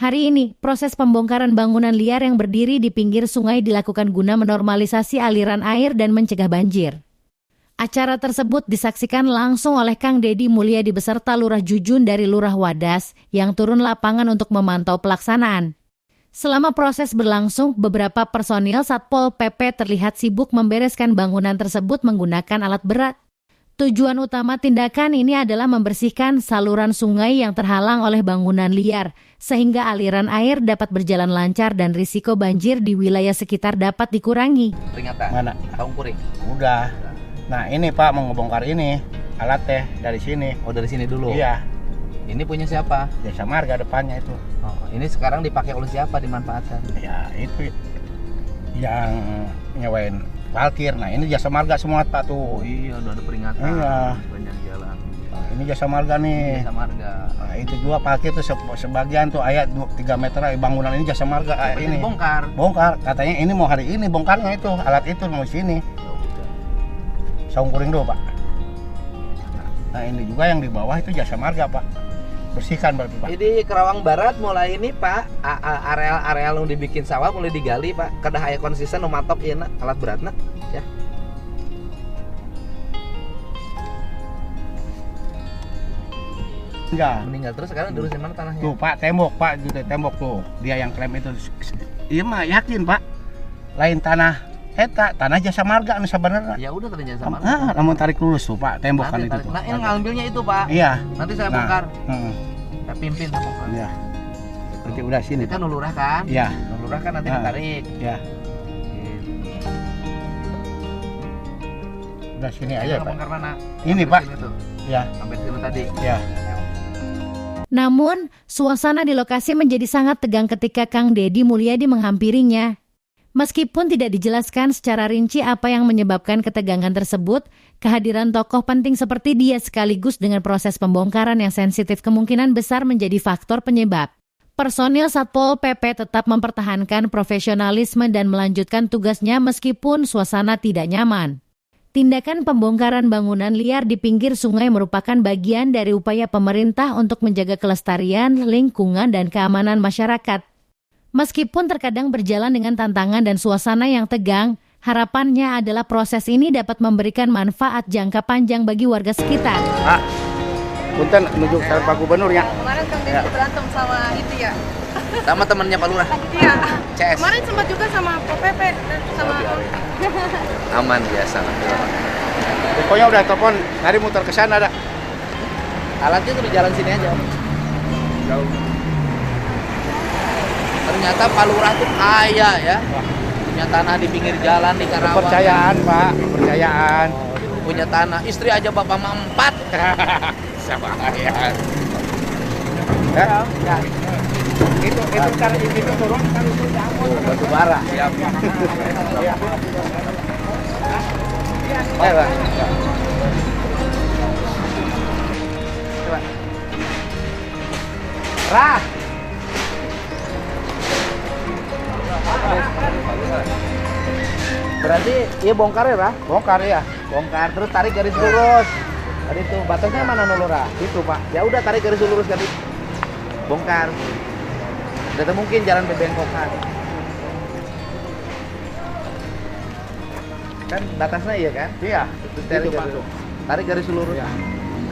Hari ini, proses pembongkaran bangunan liar yang berdiri di pinggir sungai dilakukan guna menormalisasi aliran air dan mencegah banjir. Acara tersebut disaksikan langsung oleh Kang Dedi Mulyadi beserta Lurah Jujun dari Lurah Wadas yang turun lapangan untuk memantau pelaksanaan. Selama proses berlangsung, beberapa personil Satpol PP terlihat sibuk membereskan bangunan tersebut menggunakan alat berat. Tujuan utama tindakan ini adalah membersihkan saluran sungai yang terhalang oleh bangunan liar, sehingga aliran air dapat berjalan lancar dan risiko banjir di wilayah sekitar dapat dikurangi. Peringatan? Mana? Tahun kuring? Udah. Nah ini Pak mau ngebongkar ini, alat teh dari sini. Oh dari sini dulu? Iya. Ini punya siapa? Jasa Marga depannya itu. Oh, ini sekarang dipakai oleh siapa, dimanfaatkan? Ya itu yang nyewain parkir. Nah ini Jasa Marga semua Pak tuh. Oh iya, udah ada peringatan. Iya. Banyak jalan. Nah, ini Jasa Marga nih. Jasa Marga. Nah, itu juga parkir tuh sebagian tuh ayat 3 meter bangunan ini Jasa Marga ini. Bongkar. Bongkar. Katanya ini mau hari ini bongkarnya itu alat itu mau sini. Saung kuring dulu Pak. Nah ini juga yang di bawah itu Jasa Marga Pak. Bersihkan berarti Pak. Jadi Kerawang Barat mulai ini Pak, area-area yang dibikin sawah mulai digali Pak. Kedah aya konsisten nu matok ieu alat beratna ya. Enggak. Meninggal terus sekarang diurusin mana tanahnya? Tuh Pak, tembok Pak, gitu tembok tuh. Dia yang klaim itu. Iya mah yakin Pak. Lain tanah eta, tanah Jasa Marga anu sebenarnya. Ya udah tadi Jasa Marga. Namun tarik lurus tuh Pak, tembok kan itu. Nah, ini ngambilnya itu Pak. Iya. Nanti saya bongkar. Saya pimpin bongkar. Iya. Nanti udah sini. Ini kan nulurah kan? Iya. Nulurah kan nanti ditarik. Iya. Udah sini aja Pak. Bongkar mana? Ini Pak. Iya. Sampai sini tadi. Iya. Namun, suasana di lokasi menjadi sangat tegang ketika Kang Dedi Mulyadi menghampirinya. Meskipun tidak dijelaskan secara rinci apa yang menyebabkan ketegangan tersebut, kehadiran tokoh penting seperti dia sekaligus dengan proses pembongkaran yang sensitif kemungkinan besar menjadi faktor penyebab. Personil Satpol PP tetap mempertahankan profesionalisme dan melanjutkan tugasnya meskipun suasana tidak nyaman. Tindakan pembongkaran bangunan liar di pinggir sungai merupakan bagian dari upaya pemerintah untuk menjaga kelestarian, lingkungan, dan keamanan masyarakat. Meskipun terkadang berjalan dengan tantangan dan suasana yang tegang, harapannya adalah proses ini dapat memberikan manfaat jangka panjang bagi warga sekitar. Pak, punten menuju ke Pak Gubernur ya. Kemarin Kang Dedi berantem sama itu ya. Sama temannya Pak Lurah. Iya. CS. Kemarin sempat juga sama Pol PP dan sama Aman biasa. Pokoknya udah telepon, hari muter ke sana dah. Alatnya tuh di jalan sini aja. Jauh. Ternyata Pak Lurah tuh kaya ya. Punya tanah di pinggir jalan di Karawang. Kepercayaan Pak, kepercayaan. Punya tanah, istri aja bapak mah 4. Sama kalian. Ya. Itu turun kan itu jambon. Batu bara. Siap. Iya. Pak. Coba. Rah. Berarti iya bongkar ya, Pak? Bongkar ya. Bongkar terus tarik garis lurus. Tadi tuh batasnya mana Lurah? Itu Pak. Ya udah tarik garis lurus tadi. Bongkar. Udah mungkin jalan bebengkokan. Kan batasnya iya kan? Iya. Terus tarik Itu, Pak. garis. Tarik garis lurus. Ya.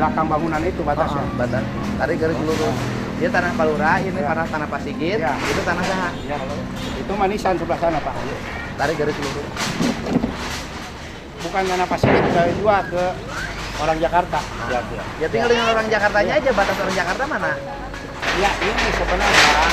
Belakang bangunan itu batasnya. Batas. Tarik garis lurus. Dia tanah Pak Lurah, ini tanah Pak Sigit, Ya. itu tanah Saha. Ya. Itu manisan sebelah sana Pak. Tarik garis lurus. Bukan tanah pasir dari dua ke orang Jakarta. Ya tinggal dengan orang Jakartanya aja, batas orang Jakarta mana? Ya ini sebenarnya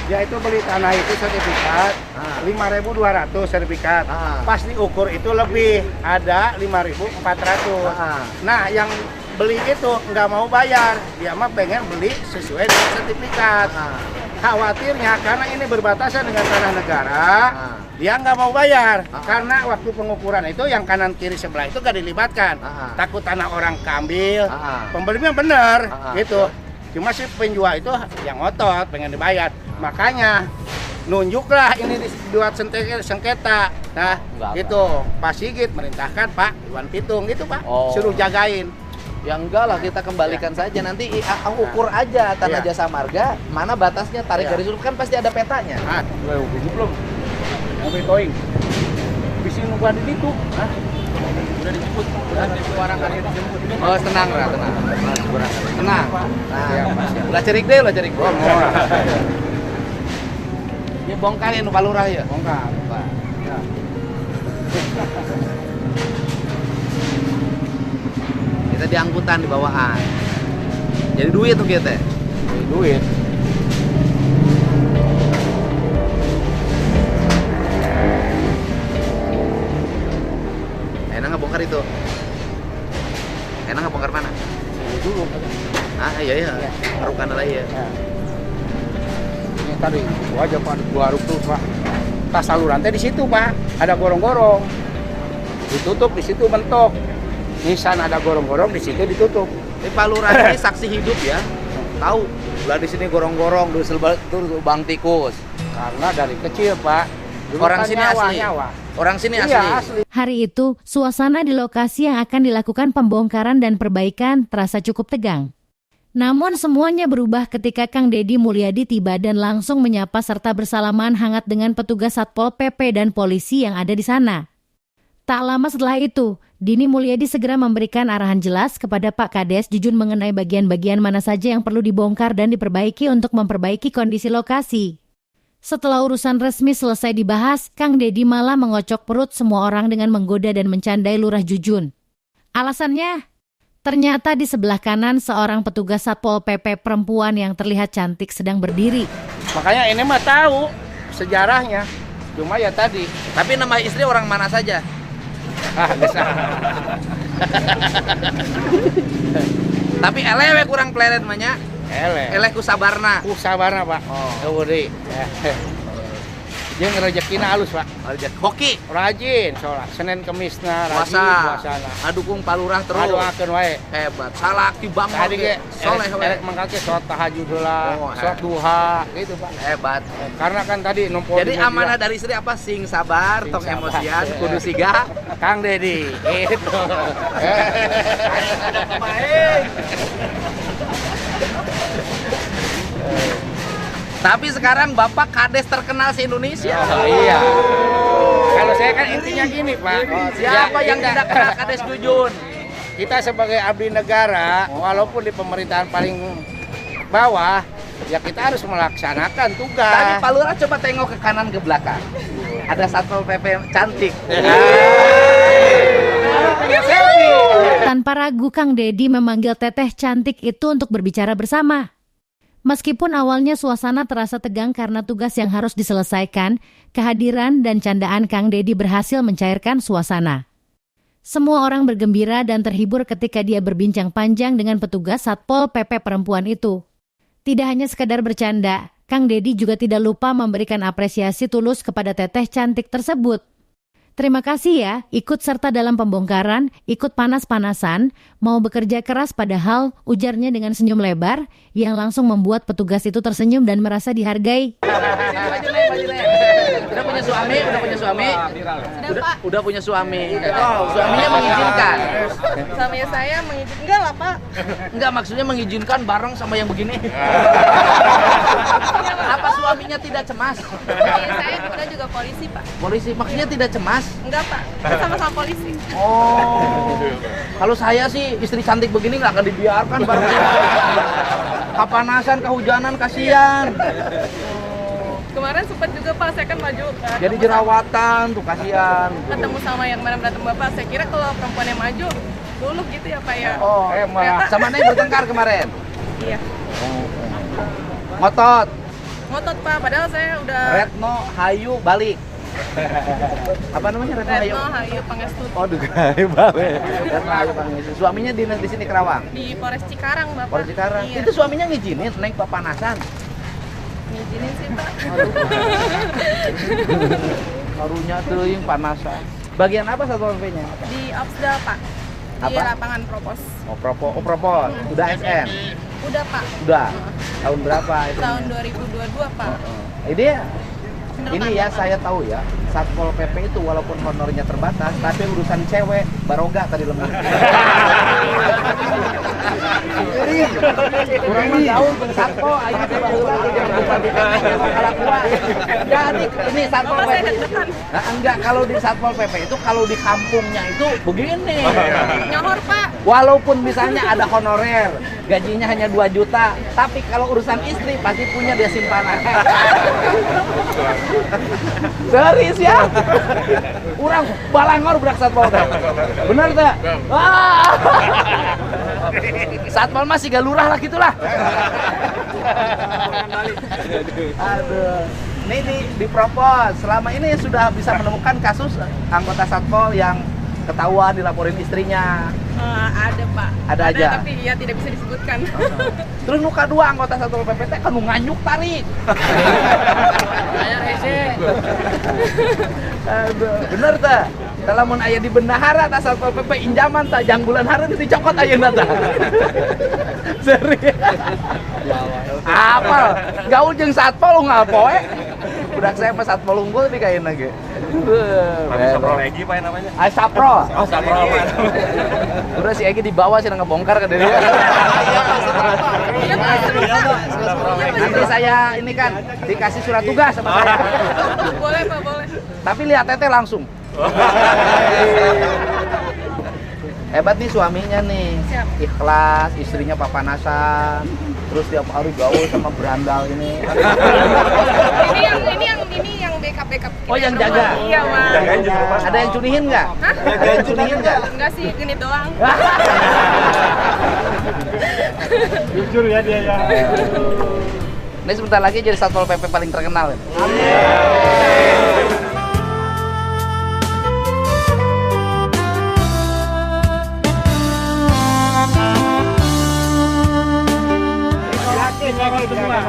dia itu beli tanah itu sertifikat 5.200 sertifikat. Pas diukur itu lebih, ada 5.400. Nah yang beli itu nggak mau bayar, dia mah pengen beli sesuai dengan sertifikat. Khawatirnya karena ini berbatasan dengan tanah negara, dia nggak mau bayar. Karena waktu pengukuran itu yang kanan kiri sebelah itu nggak dilibatkan. Takut tanah orang keambil. Pembelinya bener gitu. Cuma si penjual itu yang ngotot pengen dibayar. Makanya nunjuklah ini dibuat sengketa. Nah, gitu. Pak Sigit merintahkan Pak Iwan Pitung gitu Pak, suruh jagain. Ya enggak lah, kita kembalikan saja. Nanti ukur aja Tanah Iya. Jasa Marga, mana batasnya, tarik Iya. garis lurus, kan pasti ada petanya. Belum. Mobil towing. Bisa nunggu di situ. Udah dijemput. Udah orang kali dijemput. Oh, tenang lah, tenang. Tenang. Nah, ulah cerik deh. Ya bongkarin Pak Lurah ya. Bongkar. Ya. Kita di angkutan di bawaan. Jadi duit tuh kita. Duit. Enak nggak bongkar itu? Enak nggak bongkar mana? Dulu. Iya. Arukan lagi ya. Ini tadi itu aja Pak, gua tuh Pak. Tas saluran teh di situ Pak, ada gorong-gorong. Ditutup di situ mentok. Nisan ada gorong-gorong di situ ditutup. Ini Pak Lurah ini saksi hidup ya. Tahu, lah di sini gorong-gorong, tuh bang tikus. Karena dari kecil Pak. Dulu Orang kan sini nyawa, asli. Nyawa. Orang sini Iya, asli. asli. Hari itu, suasana di lokasi yang akan dilakukan pembongkaran dan perbaikan terasa cukup tegang. Namun semuanya berubah ketika Kang Deddy Mulyadi tiba dan langsung menyapa serta bersalaman hangat dengan petugas Satpol PP dan polisi yang ada di sana. Tak lama setelah itu, Dini Mulyadi segera memberikan arahan jelas kepada Pak Kades Jujun mengenai bagian-bagian mana saja yang perlu dibongkar dan diperbaiki untuk memperbaiki kondisi lokasi. Setelah urusan resmi selesai dibahas, Kang Deddy malah mengocok perut semua orang dengan menggoda dan mencandai Lurah Jujun. Alasannya, ternyata di sebelah kanan seorang petugas Satpol PP perempuan yang terlihat cantik sedang berdiri. Makanya ini mah tahu sejarahnya. Cuma ya tadi. Tapi nama istri orang mana saja? Bisa. Tapi elewe kurang pleret namanya. Eleh ku sabarna. Sabarna Pak. Oh. Eueuh. Jeung rezekina halus Pak. Hoki. Rajin sholat Senin Kemisna rajin Puasa. puasana. Adukung Pak Lurah terus. Adoakeun wae. Hebat. Salaki banget. Tadi ge Soleh we. erek mangkake sholat tahajud heula, Oh, sholat duha gitu Pak. Hebat. Karena kan tadi numpul Jadi di media. amanah dari istri apa? Sing sabar, Sing tong sabar. emosian, kudu siga. Kang Deddy gitu. Tapi sekarang Bapak Kades terkenal se-Indonesia. Iya. Kalau saya kan intinya gini Pak. Siapa Ya, yang kita- tidak kenal Kades Jujun? Kita sebagai abdi negara, walaupun di pemerintahan paling bawah, ya kita harus melaksanakan Tadi tugas. Pak Lurah coba tengok ke kanan ke belakang. Ada Satpol PP cantik. Tanpa ragu Kang Deddy memanggil Teteh cantik itu untuk berbicara bersama. Meskipun awalnya suasana terasa tegang karena tugas yang harus diselesaikan, kehadiran dan candaan Kang Deddy berhasil mencairkan suasana. Semua orang bergembira dan terhibur ketika dia berbincang panjang dengan petugas Satpol PP perempuan itu. Tidak hanya sekadar bercanda, Kang Deddy juga tidak lupa memberikan apresiasi tulus kepada Teteh cantik tersebut. Terima kasih ya, ikut serta dalam pembongkaran, ikut panas-panasan, mau bekerja keras padahal, ujarnya dengan senyum lebar, yang langsung membuat petugas itu tersenyum dan merasa dihargai. Udah punya suami? Udah Pak, Udah punya suami. Oh, suaminya mengizinkan. suaminya saya mengizinkan. Enggak lah Pak. Enggak, maksudnya mengizinkan bareng sama yang begini. Apa suaminya tidak cemas? Suami saya kebetulan juga polisi Pak. Polisi maksudnya tidak cemas? Enggak Pak, kita sama-sama polisi. Oh. Kalau saya sih istri cantik begini nggak akan dibiarkan bareng. Kapanasan, kehujanan, kasihan. Kemarin sempat juga Pak, saya kan maju. Jadi jerawatan tuh kasihan. Ketemu sama yang kemarin berantem Bapak, saya kira kalau perempuan yang maju, dulu gitu ya Pak ya. Oh, Ternyata- sama Neng bertengkar kemarin. Iya. Ngotot. Ngotot Pak, padahal saya udah Retno Hayu balik. Apa namanya Retno Hayu? Retno Hayu Pangestuti Oh, dugai balik. Retno Hayu Pangestu. Suaminya dinas di sini Kerawang. di Polres Cikarang Bapak. Polres Cikarang. Iya. Itu suaminya ngizinin Neng papanasan. Ngizinin sih Pak. Karunya teuing panasan. Bagian apa Satpol PP-nya? Di Opsda Pak. Di Apa? lapangan Propos. Oh, propos. Udah SN. Udah Pak. Udah. Tahun berapa itu? Tahun 2022 Pak. Ini ya Ini ya saya tahu ya, Satpol PP itu walaupun honornya terbatas, tapi urusan cewek baroga tadi lembut. Kurang jauh Satpol, ayo baheula jangan buka kepala gua. Jadi ini Satpol Bapak saya PP. deg-degan. Nah, enggak, kalau di Satpol PP itu kalau di kampungnya itu begini. Nyohor, Pak. Walaupun misalnya ada honorer, gajinya hanya 2 juta, tapi kalau urusan istri pasti punya dia simpanan. Serius ya? Urang balangor berak Satpol teh. Bener teh? Ah. Satpol mah siga lurah lah gitulah. Aduh. Ini dipropos. Selama ini sudah bisa menemukan kasus anggota Satpol yang ketahuan dilaporin istrinya. Ada, Pak. Ada aja? Tapi ya tidak bisa disebutkan. Terus nu kadua anggota Satpol PP teh kanu nganyuk tarik. Aya hese. Aduh, bener teh. Lamun aya di bendahara ta Satpol PP injaman ta janggulan hareup dicokot ayeuna tah. Serius. Apal, gaul jeung Satpol ngapoe. Budak saya mah Satpol unggul di kayeuna ge. Sapro lagi Pak namanya? Ah, Sapro. Oh, Sapro. Udah si Egi dibawa sih ngebongkar ke dia. Iya, Pak. Seru, Pak. Nanti saya ini kan dikasih surat tugas sama saya. Boleh, Pak, boleh. Tapi lihat teteh langsung. Hebat nih suaminya nih. Siap. Ikhlas, istrinya papanasan. Terus tiap hari gaul sama berandal ini. Ini yang backup. Oh, yang jaga? Iya, Pak. Jagain justru Pak. Ada yang cunihin nggak? Hah? Ada yang cunihin nggak? Enggak sih, genit doang. Jujur ya dia ya. Ini sebentar lagi jadi Satpol PP paling terkenal. Yakin, yakin semua.